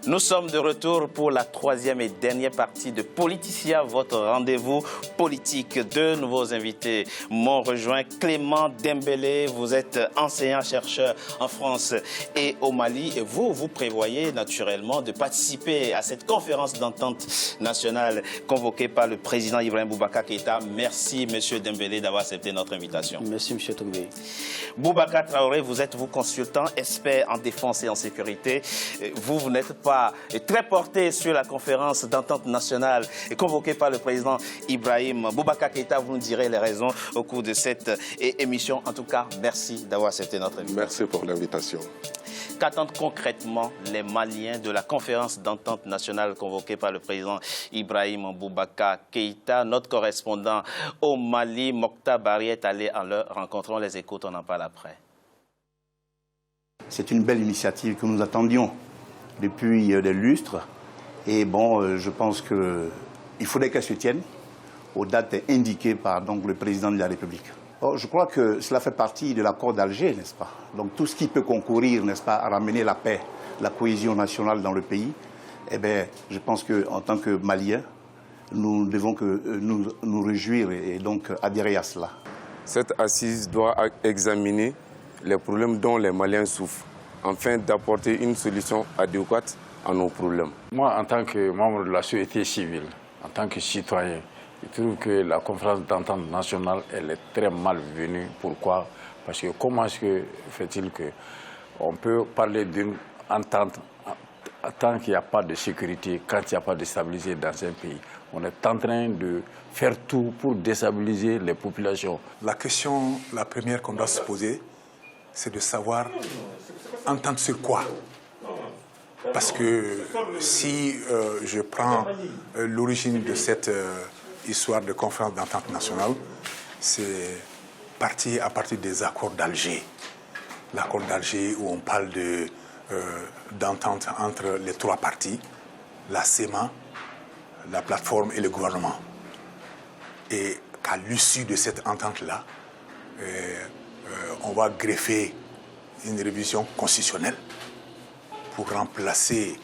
Nous sommes de retour pour la troisième et dernière partie de Politicia, votre rendez-vous politique. Deux nouveaux invités m'ont rejoint. Clément Dembélé, vous êtes enseignant-chercheur en France et au Mali. Et vous prévoyez naturellement de participer à cette conférence d'entente nationale convoquée par le président Ibrahim Boubacar Keïta. Merci, monsieur Dembélé, d'avoir accepté notre invitation. Merci, monsieur Tombé. Boubacar Traoré, vous êtes consultant, expert en défense et en sécurité. Vous n'êtes pas très porté sur la conférence d'entente nationale convoquée par le président Ibrahim Boubacar Keïta. Vous nous direz les raisons au cours de cette émission. En tout cas, merci d'avoir accepté notre invitation. Merci pour l'invitation. Qu'attendent concrètement les Maliens de la conférence d'entente nationale convoquée par le président Ibrahim Boubacar Keïta? Notre correspondant au Mali, Mokhtar Bari, est allé en leur rencontre. On les écoute, on en parle après. C'est une belle initiative que nous attendions depuis des lustres. Et bon, je pense qu'il faudrait qu'elle se tienne aux dates indiquées par donc, le président de la République. Or, je crois que cela fait partie de l'accord d'Alger, n'est-ce pas? Donc tout ce qui peut concourir, n'est-ce pas, à ramener la paix, la cohésion nationale dans le pays, eh bien, je pense qu'en tant que Maliens, nous devons nous réjouir et donc adhérer à cela. Cette assise doit examiner les problèmes dont les Maliens souffrent, afin d'apporter une solution adéquate à nos problèmes. Moi, en tant que membre de la société civile, en tant que citoyen, je trouve que la conférence d'entente nationale, elle est très malvenue. Pourquoi? Parce que comment fait-il qu'on peut parler d'une entente tant qu'il n'y a pas de sécurité, quand il n'y a pas de stabilité dans un pays? On est en train de faire tout pour déstabiliser les populations. La question, la première qu'on doit se poser, c'est de savoir entendre sur quoi. Parce que si je prends l'origine de cette histoire de conférence d'entente nationale, c'est parti à partir des accords d'Alger. L'accord d'Alger où on parle d'entente entre les trois parties, la CEMA, la plateforme et le gouvernement. Et qu'à l'issue de cette entente-là, on va greffer une révision constitutionnelle pour remplacer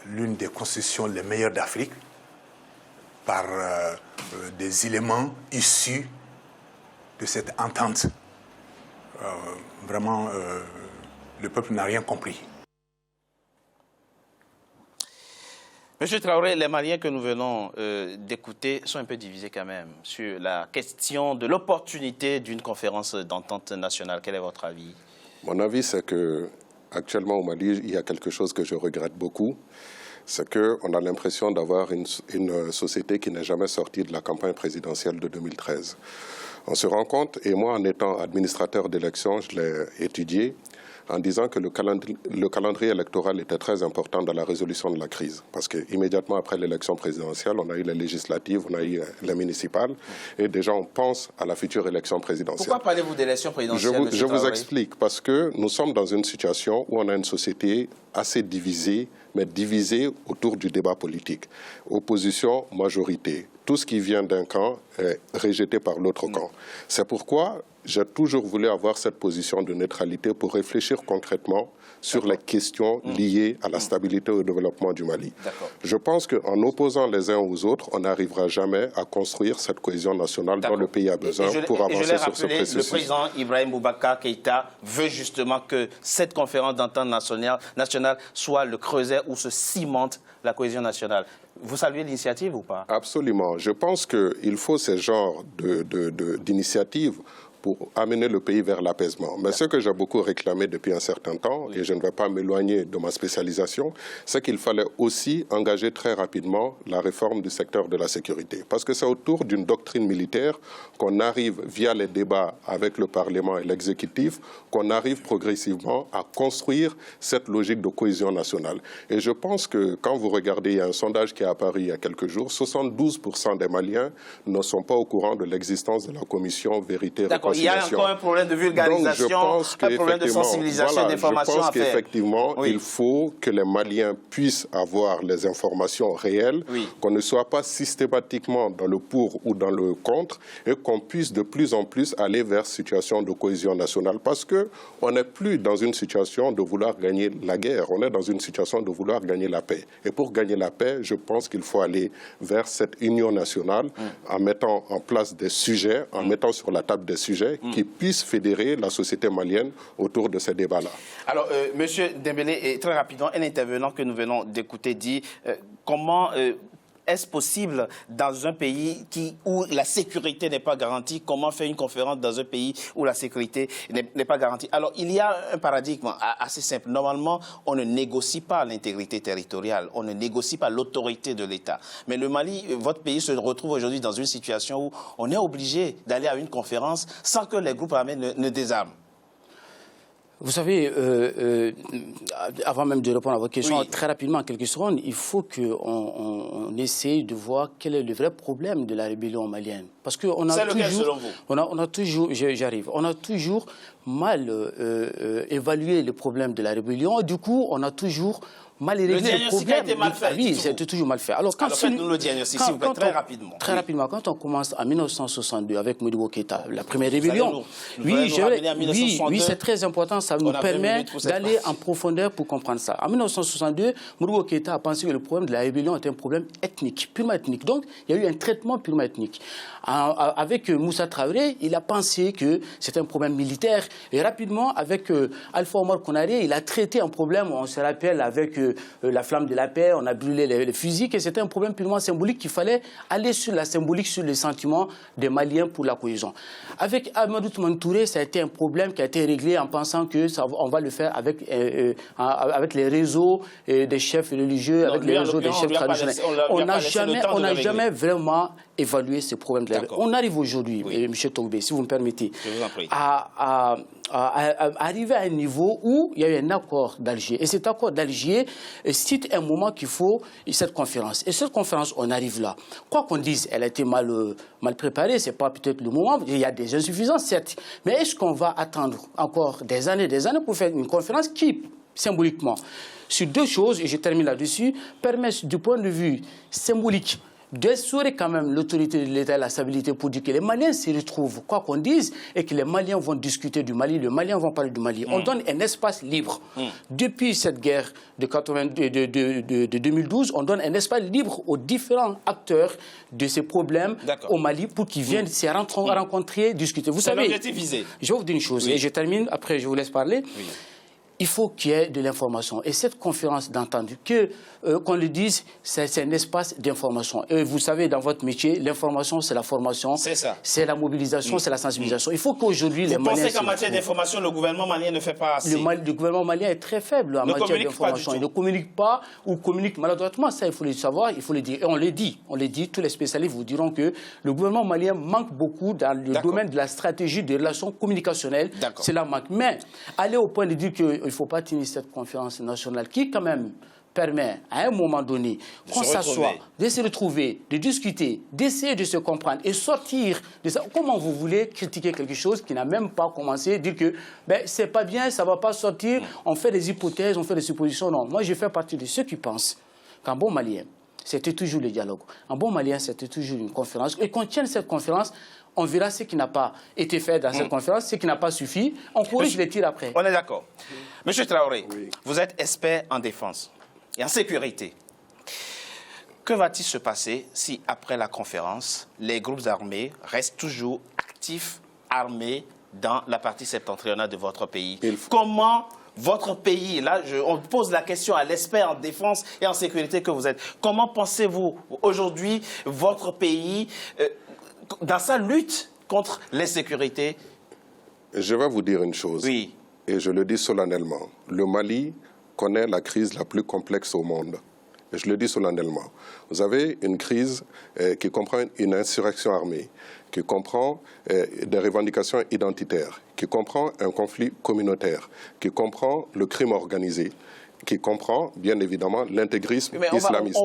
l'une des constitutions les meilleures d'Afrique par des éléments issus de cette entente. Vraiment, le peuple n'a rien compris. Monsieur Traoré, les Maliens que nous venons d'écouter sont un peu divisés quand même sur la question de l'opportunité d'une conférence d'entente nationale. Quel est votre avis? Mon avis, c'est qu'actuellement au Mali, il y a quelque chose que je regrette beaucoup. C'est qu'on a l'impression d'avoir une société qui n'est jamais sortie de la campagne présidentielle de 2013. On se rend compte, et moi en étant administrateur d'élections, je l'ai étudié, en disant que le calendrier électoral était très important dans la résolution de la crise. Parce qu'immédiatement après l'élection présidentielle, on a eu les législatives, on a eu les municipales, et déjà on pense à la future élection présidentielle. Pourquoi parlez-vous d'élection présidentielle? Je vous explique, parce que nous sommes dans une situation où on a une société assez divisée, mais divisée autour du débat politique. Opposition, majorité. Tout ce qui vient d'un camp est rejeté par l'autre camp. C'est pourquoi j'ai toujours voulu avoir cette position de neutralité pour réfléchir concrètement sur les questions liées à la stabilité et au développement du Mali. Je pense qu'en opposant les uns aux autres, on n'arrivera jamais à construire cette cohésion nationale dont le pays a besoin pour avancer sur ce processus. Le président Ibrahim Boubacar Keïta veut justement que cette conférence d'entente nationale soit le creuset où se cimente la cohésion nationale. Vous saluez l'initiative ou pas? Absolument. Je pense qu'il faut ce genre d'initiatives pour amener le pays vers l'apaisement. Mais ce que j'ai beaucoup réclamé depuis un certain temps, et je ne vais pas m'éloigner de ma spécialisation, c'est qu'il fallait aussi engager très rapidement la réforme du secteur de la sécurité. Parce que c'est autour d'une doctrine militaire qu'on arrive, via les débats avec le Parlement et l'exécutif, qu'on arrive progressivement à construire cette logique de cohésion nationale. Et je pense que quand vous regardez, il y a un sondage qui est apparu il y a quelques jours, 72% des Maliens ne sont pas au courant de l'existence de la commission Vérité, Réconciliation réconciliation. Il y a encore un problème de vulgarisation, un problème de sensibilisation et d'information à faire. Je pense qu'effectivement, il faut que les Maliens puissent avoir les informations réelles, qu'on ne soit pas systématiquement dans le pour ou dans le contre, et qu'on puisse de plus en plus aller vers une situation de cohésion nationale. Parce qu'on n'est plus dans une situation de vouloir gagner la guerre, on est dans une situation de vouloir gagner la paix. Et pour gagner la paix, je pense qu'il faut aller vers cette union nationale en mettant en place des sujets, en mettant sur la table des sujets qui puissent fédérer la société malienne autour de ces débats-là. Alors, Monsieur Dembélé, très rapidement, un intervenant que nous venons d'écouter dit comment est-ce possible dans un pays où la sécurité n'est pas garantie? Comment faire une conférence dans un pays où la sécurité n'est pas garantie? Alors, il y a un paradigme assez simple. Normalement, on ne négocie pas l'intégrité territoriale, on ne négocie pas l'autorité de l'État. Mais le Mali, votre pays se retrouve aujourd'hui dans une situation où on est obligé d'aller à une conférence sans que les groupes armés ne désarment. Vous savez, avant même de répondre à votre question, très rapidement, en quelques secondes, il faut qu'on essaye de voir quel est le vrai problème de la rébellion malienne. Parce qu'on a c'est lequel, selon vous? On a toujours, j'arrive, on a toujours mal évalué le problème de la rébellion. Du coup, on a toujours mal réglé le problème. A été mal fait, oui, c'était toujours mal fait. Alors, faites-nous le diagnostic, s'il vous plaît, très rapidement. Très rapidement, quand on commence en 1962 avec Modibo Keïta, la première rébellion, oui, c'est très important, ça nous permet d'aller en profondeur pour comprendre ça. En 1962, Modibo Keïta a pensé que le problème de la rébellion était un problème ethnique, purement ethnique. Donc, il y a eu un traitement purement ethnique. Avec Moussa Traoré, il a pensé que c'était un problème militaire. Et rapidement, avec Alpha Omar Konaré, il a traité un problème, on se rappelle, avec la flamme de la paix, on a brûlé les fusils, et c'était un problème purement symbolique qu'il fallait aller sur la symbolique, sur les sentiments des Maliens pour la cohésion. Avec Amadou Toumani Touré, ça a été un problème qui a été réglé en pensant qu'on va le faire avec les réseaux des chefs religieux, avec les réseaux des chefs traditionnels. On n'a jamais vraiment évaluer ce problème-là. On arrive aujourd'hui, M. Togbé, si vous me permettez, à arriver à un niveau où il y a eu un accord d'Alger. Et cet accord d'Alger cite un moment qu'il faut cette conférence. Et cette conférence, on arrive là. Quoi qu'on dise, elle a été mal préparée, ce n'est pas peut-être le moment. Il y a des insuffisances, certes. Mais est-ce qu'on va attendre encore des années pour faire une conférence qui, symboliquement, sur deux choses, et je termine là-dessus, permet du point de vue symbolique d'assurer quand même l'autorité de l'État et la stabilité pour dire que les Maliens se retrouvent, quoi qu'on dise, et que les Maliens vont discuter du Mali, les Maliens vont parler du Mali. On donne un espace libre. Depuis cette guerre de 2012, on donne un espace libre aux différents acteurs de ces problèmes au Mali pour qu'ils viennent se rencontrer, discuter. Vous savez, visé. Je vais vous dire une chose, et je termine, après je vous laisse parler. Il faut qu'il y ait de l'information. Et cette conférence d'entente, qu'on le dise, c'est un espace d'information. Et vous savez, dans votre métier, l'information, c'est la formation, c'est la mobilisation, c'est la sensibilisation. Il faut qu'aujourd'hui, les Maliens... Vous pensez qu'en matière d'information, le gouvernement malien ne fait pas assez? Le gouvernement malien est très faible en matière d'information. Il ne communique pas ou communique maladroitement. Ça, il faut le savoir, il faut le dire. Et on le dit. Tous les spécialistes vous diront que le gouvernement malien manque beaucoup dans le domaine de la stratégie de relations communicationnelles. Cela manque. Mais aller au point de dire que il ne faut pas tenir cette conférence nationale qui, quand même, permet à un moment donné qu'on s'assoie, de se retrouver, de discuter, d'essayer de se comprendre et sortir de ça. Comment vous voulez critiquer quelque chose qui n'a même pas commencé, dire que c'est pas bien, ça ne va pas sortir, on fait des hypothèses, on fait des suppositions. Non, moi je fais partie de ceux qui pensent qu'un bon Malien, c'était toujours le dialogue. Un bon Malien, c'était toujours une conférence. Et qu'on tienne cette conférence, on verra ce qui n'a pas été fait dans cette conférence, ce qui n'a pas suffi. On corrige les tirs après. On est d'accord. Monsieur Traoré, vous êtes expert en défense et en sécurité. Que va-t-il se passer si, après la conférence, les groupes armés restent toujours actifs, armés, dans la partie septentrionale de votre pays? Comment votre pays, là, on pose la question à l'expert en défense et en sécurité que vous êtes, comment pensez-vous aujourd'hui votre pays dans sa lutte contre l'insécurité? Je vais vous dire une chose, et je le dis solennellement. Le Mali connaît la crise la plus complexe au monde. Et je le dis solennellement. Vous avez une crise qui comprend une insurrection armée, qui comprend des revendications identitaires, qui comprend un conflit communautaire, qui comprend le crime organisé, qui comprend bien évidemment l'intégrisme islamiste.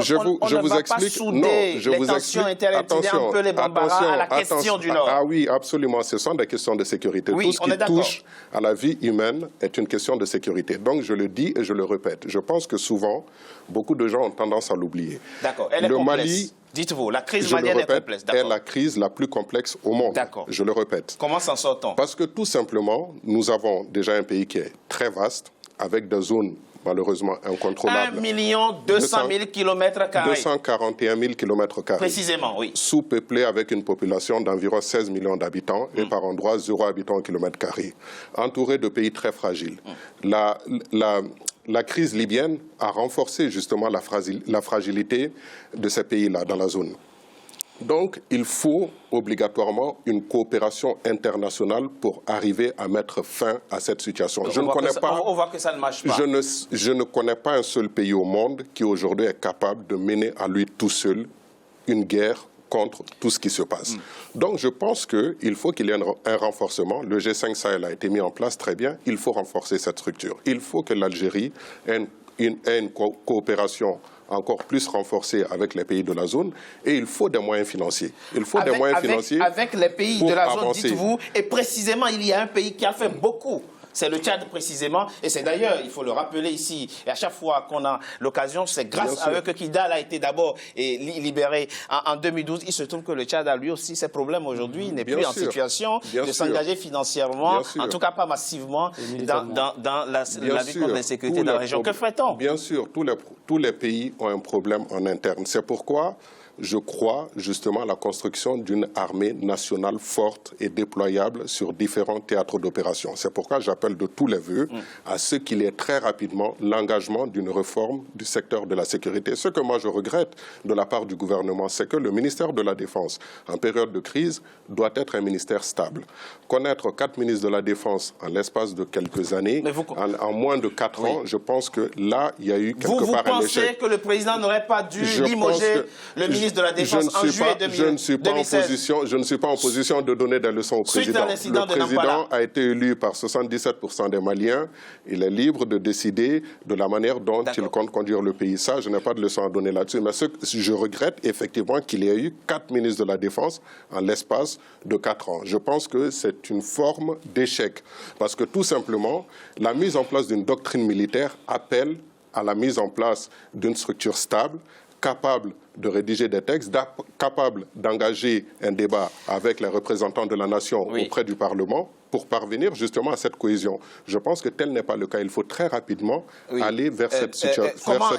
Je vous explique. Non, je vous explique. Attention, un peu les à la question du Nord. Ah oui, absolument. Ce sont des questions de sécurité. Oui, tout ce qui touche à la vie humaine est une question de sécurité. Donc je le dis et je le répète. Je pense que souvent, beaucoup de gens ont tendance à l'oublier. D'accord. Elle est complexe. Dites-vous, la crise malienne est complexe. Est la crise la plus complexe au monde. D'accord. Je le répète. Comment s'en sort-on? Parce que tout simplement, nous avons déjà un pays qui est très vaste, avec des zones malheureusement incontrôlables. 1 200 000 km². 241 000 km². Précisément, oui. Sous-peuplé avec une population d'environ 16 millions d'habitants et par endroits 0 habitants au kilomètre². Entouré de pays très fragiles. La crise libyenne a renforcé justement la fragilité de ces pays-là dans la zone. Donc, il faut obligatoirement une coopération internationale pour arriver à mettre fin à cette situation. On voit que ça ne marche pas. Je ne connais pas un seul pays au monde qui aujourd'hui est capable de mener à lui tout seul une guerre contre tout ce qui se passe. Donc, je pense qu'il faut qu'il y ait un renforcement. Le G5 Sahel a été mis en place très bien. Il faut renforcer cette structure. Il faut que l'Algérie ait une coopération encore plus renforcée avec les pays de la zone, et il faut des moyens financiers. Il faut des moyens financiers avec les pays de la zone, dites-vous, et précisément, il y a un pays qui a fait beaucoup. C'est le Tchad précisément, et c'est d'ailleurs, il faut le rappeler ici, et à chaque fois qu'on a l'occasion, c'est grâce à eux que Kidal a été d'abord libéré en 2012. Il se trouve que le Tchad a lui aussi ses problèmes aujourd'hui, il n'est plus en situation de s'engager financièrement, en tout cas pas massivement, dans la lutte contre l'insécurité dans la région. Que fait-on? Bien sûr, tous les pays ont un problème en interne. C'est pourquoi je crois justement à la construction d'une armée nationale forte et déployable sur différents théâtres d'opération. C'est pourquoi j'appelle de tous les vœux à ce qu'il y ait très rapidement l'engagement d'une réforme du secteur de la sécurité. Ce que moi je regrette de la part du gouvernement, c'est que le ministère de la Défense, en période de crise, doit être un ministère stable. Connaître 4 ministres de la Défense en l'espace de quelques années, en moins de 4 ans, je pense que là, il y a eu quelque part un échec. Vous pensez que le président n'aurait pas dû limoger le ministre de la Défense en juillet 2016. Je ne suis pas en position de donner des leçons au président. Le président a été élu par 77% des Maliens. Il est libre de décider de la manière dont il compte conduire le pays. Ça, je n'ai pas de leçon à donner là-dessus. Mais je regrette effectivement qu'il y ait eu 4 ministres de la Défense en l'espace de 4 ans. Je pense que c'est une forme d'échec. Parce que tout simplement, la mise en place d'une doctrine militaire appelle à la mise en place d'une structure stable, capable de rédiger des textes, capable d'engager un débat avec les représentants de la nation auprès du Parlement pour parvenir justement à cette cohésion. Je pense que tel n'est pas le cas. Il faut très rapidement aller vers cette solution. Comment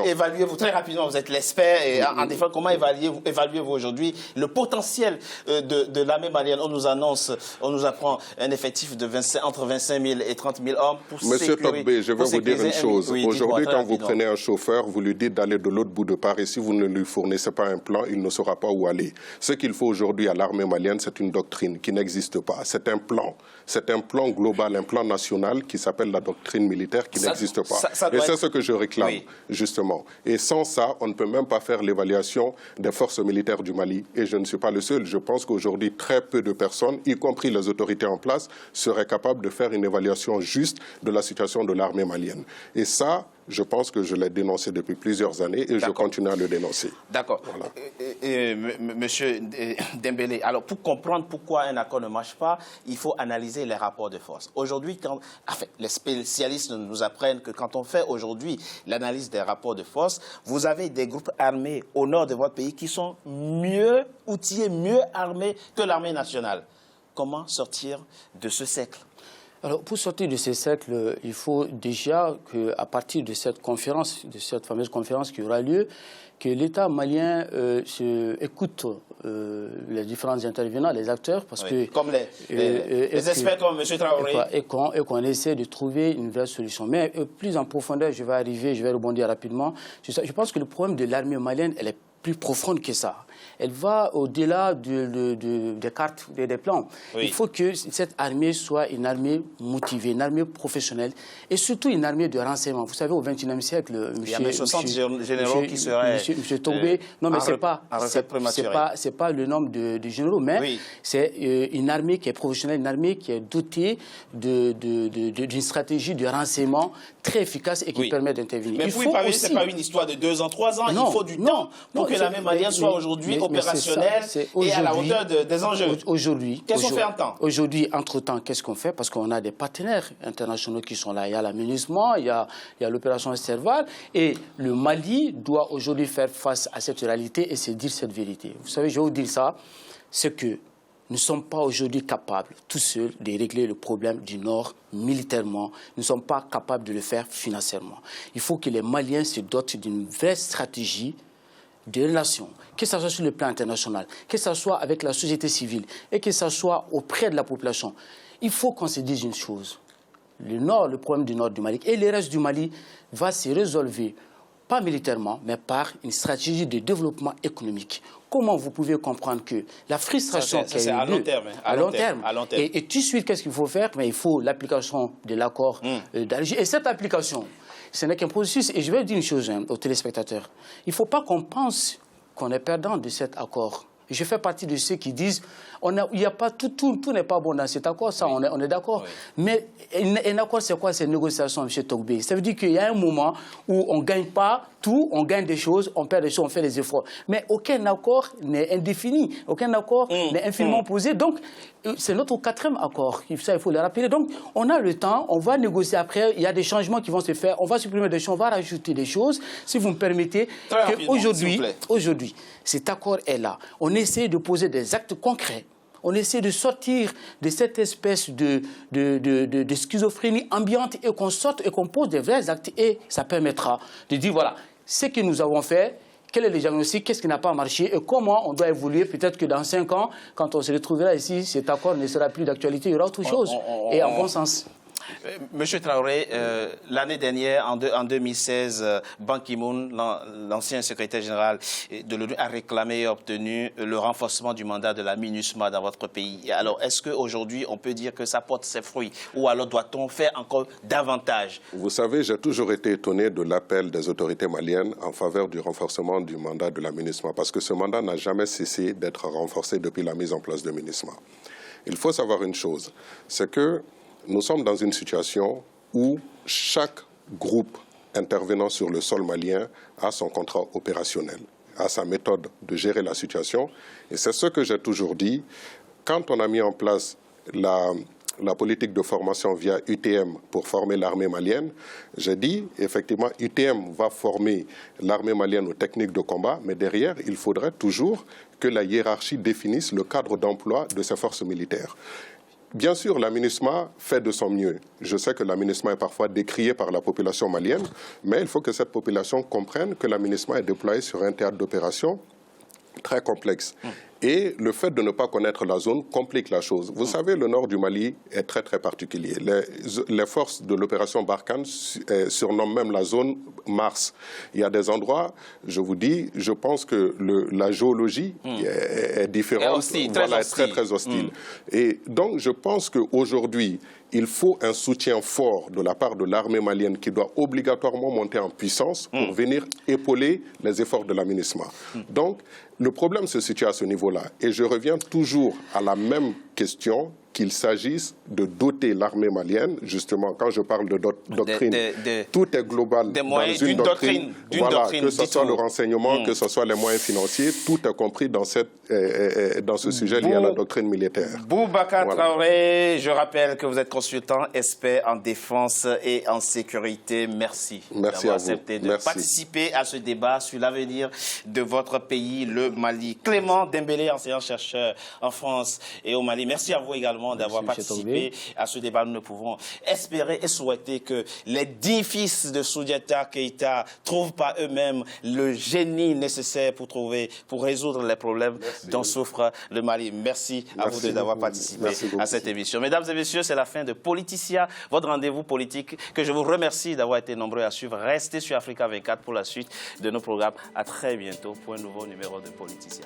évaluez-vous, très rapidement, vous êtes l'expert, et en défense, comment évaluez-vous aujourd'hui le potentiel de l'armée malienne? On nous apprend un effectif de entre 25 000 et 30 000 hommes pour Monsieur Tokbe, je vais vous dire une chose. Aujourd'hui, quand vous prenez un chauffeur, vous lui dites d'aller de l'autre bout de Paris. Si vous ne lui fournissez pas un plan, il ne saura pas où aller. Ce qu'il faut aujourd'hui à l'armée malienne, c'est une doctrine qui n'existe pas. C'est un plan. C'est un plan global, un plan national qui s'appelle la doctrine militaire qui n'existe pas. Et c'est ce que je réclame, justement. Et sans ça, on ne peut même pas faire l'évaluation des forces militaires du Mali. Et je ne suis pas le seul. Je pense qu'aujourd'hui, très peu de personnes, y compris les autorités en place, seraient capables de faire une évaluation juste de la situation de l'armée malienne. Et ça, je pense que je l'ai dénoncé depuis plusieurs années et je continue à le dénoncer. D'accord. Voilà. Monsieur Dembélé, alors pour comprendre pourquoi un accord ne marche pas, il faut analyser les rapports de force. Aujourd'hui, les spécialistes nous apprennent que quand on fait aujourd'hui l'analyse des rapports de force, vous avez des groupes armés au nord de votre pays qui sont mieux outillés, mieux armés que l'armée nationale. Comment sortir de ce cercle ? Alors, pour sortir de ces cercles, il faut déjà qu'à partir de cette conférence, de cette fameuse conférence qui aura lieu, que l'État malien écoute les différents intervenants, les acteurs, parce que... Comme les experts comme M. Traoré. Et qu'on essaie de trouver une vraie solution. Mais plus en profondeur, je vais rebondir rapidement. Je pense que le problème de l'armée malienne, elle est plus profonde que ça. Elle va au-delà des cartes, des plans. Oui. Il faut que cette armée soit une armée motivée, une armée professionnelle et surtout une armée de renseignement. Vous savez, au XXIe siècle, il y a 60 généraux qui seraient Monsieur Tombé, non mais c'est pas le nombre de généraux, mais oui. C'est une armée qui est professionnelle, une armée qui est dotée d'une stratégie de renseignement très efficace et qui permet d'intervenir. Mais vous parlez, ce n'est pas une histoire de 2 ans, 3 ans, il faut du temps pour que l'armée malienne soit aujourd'hui opérationnelle et à la hauteur des enjeux. Aujourd'hui. Qu'est-ce qu'on fait en temps? Aujourd'hui, entre-temps, qu'est-ce qu'on fait? Parce qu'on a des partenaires internationaux qui sont là. Il y a l'aménagement, il y a l'opération Serval. Et le Mali doit aujourd'hui faire face à cette réalité et se dire cette vérité. Vous savez, je vais vous dire ça, c'est que nous ne sommes pas aujourd'hui capables, tous seuls, de régler le problème du Nord militairement. Nous ne sommes pas capables de le faire financièrement. Il faut que les Maliens se dotent d'une vraie stratégie de relations, que ce soit sur le plan international, que ce soit avec la société civile et que ce soit auprès de la population. Il faut qu'on se dise une chose. Le problème du Nord du Mali et le reste du Mali va se résolver, pas militairement, mais par une stratégie de développement économique. Comment vous pouvez comprendre que la frustration qui a eu lieu à long terme. Et tout de suite, qu'est-ce qu'il faut faire? Mais il faut l'application de l'accord d'Alger. Et cette application, ce n'est qu'un processus. Et je vais dire une chose aux téléspectateurs. Il ne faut pas qu'on pense qu'on est perdant de cet accord. Je fais partie de ceux qui disent tout n'est pas bon dans cet accord, ça on est d'accord. Oui. Mais un accord, c'est quoi ces négociations, M. Togbé? Ça veut dire qu'il y a un moment où on ne gagne pas tout, on gagne des choses, on perd des choses, on fait des efforts. Mais aucun accord n'est indéfini, aucun accord n'est infiniment posé. Donc, c'est notre 4e accord, ça il faut le rappeler. Donc, on a le temps, on va négocier après, il y a des changements qui vont se faire, on va supprimer des choses, on va rajouter des choses. Si vous me permettez, aujourd'hui, cet accord est là. On essaie de poser des actes concrets. On essaie de sortir de cette espèce de schizophrénie ambiante et qu'on sorte et qu'on pose des vrais actes. Et ça permettra de dire, voilà, ce que nous avons fait, quel est le diagnostic, qu'est-ce qui n'a pas marché et comment on doit évoluer. Peut-être que dans 5 ans, quand on se retrouvera ici, cet accord ne sera plus d'actualité, il y aura autre chose. Et en bon sens. Monsieur Traoré, l'année dernière, en 2016, Ban Ki-moon, l'ancien secrétaire général de l'ONU, a réclamé et obtenu le renforcement du mandat de la MINUSMA dans votre pays. Alors, est-ce qu'aujourd'hui, on peut dire que ça porte ses fruits ou alors doit-on faire encore davantage? Vous savez, j'ai toujours été étonné de l'appel des autorités maliennes en faveur du renforcement du mandat de la MINUSMA parce que ce mandat n'a jamais cessé d'être renforcé depuis la mise en place de MINUSMA. Il faut savoir une chose, c'est que nous sommes dans une situation où chaque groupe intervenant sur le sol malien a son contrat opérationnel, a sa méthode de gérer la situation. Et c'est ce que j'ai toujours dit. Quand on a mis en place la politique de formation via UTM pour former l'armée malienne, j'ai dit, effectivement, UTM va former l'armée malienne aux techniques de combat, mais derrière, il faudrait toujours que la hiérarchie définisse le cadre d'emploi de ces forces militaires. Bien sûr, la MINUSMA fait de son mieux. Je sais que la MINUSMA est parfois décriée par la population malienne, mais il faut que cette population comprenne que la MINUSMA est déployée sur un théâtre d'opération très complexe. Et le fait de ne pas connaître la zone complique la chose. Vous savez, le nord du Mali est très, très particulier. Les forces de l'opération Barkhane surnomment même la zone Mars. Il y a des endroits, je vous dis, je pense que la géologie est différente, est très hostile. Et donc, je pense qu'aujourd'hui, il faut un soutien fort de la part de l'armée malienne qui doit obligatoirement monter en puissance pour venir épauler les efforts de la MINUSMA. Donc, le problème se situe à ce niveau-là. Et je reviens toujours à la même question, qu'il s'agisse de doter l'armée malienne, justement, quand je parle de doctrine, tout est global dans une doctrine. Voilà, que ce soit le renseignement, que ce soit les moyens financiers, tout est compris dans ce sujet lié à la doctrine militaire. Boubacar Traoré, je rappelle que vous êtes consultant expert en défense et en sécurité. Merci d'avoir accepté de participer à ce débat sur l'avenir de votre pays, le Mali. Clément Dembélé, enseignant-chercheur en France et au Mali. Merci à vous également. infiniment d'avoir participé à ce débat. Nous ne pouvons espérer et souhaiter que l'édifice de Soundiata Keïta trouve par eux-mêmes le génie nécessaire pour résoudre les problèmes dont souffre le Mali. Merci à vous deux d'avoir participé à cette émission. Mesdames et messieurs, c'est la fin de Politicia, votre rendez-vous politique que je vous remercie d'avoir été nombreux à suivre. Restez sur Africa 24 pour la suite de nos programmes. À très bientôt pour un nouveau numéro de Politicia.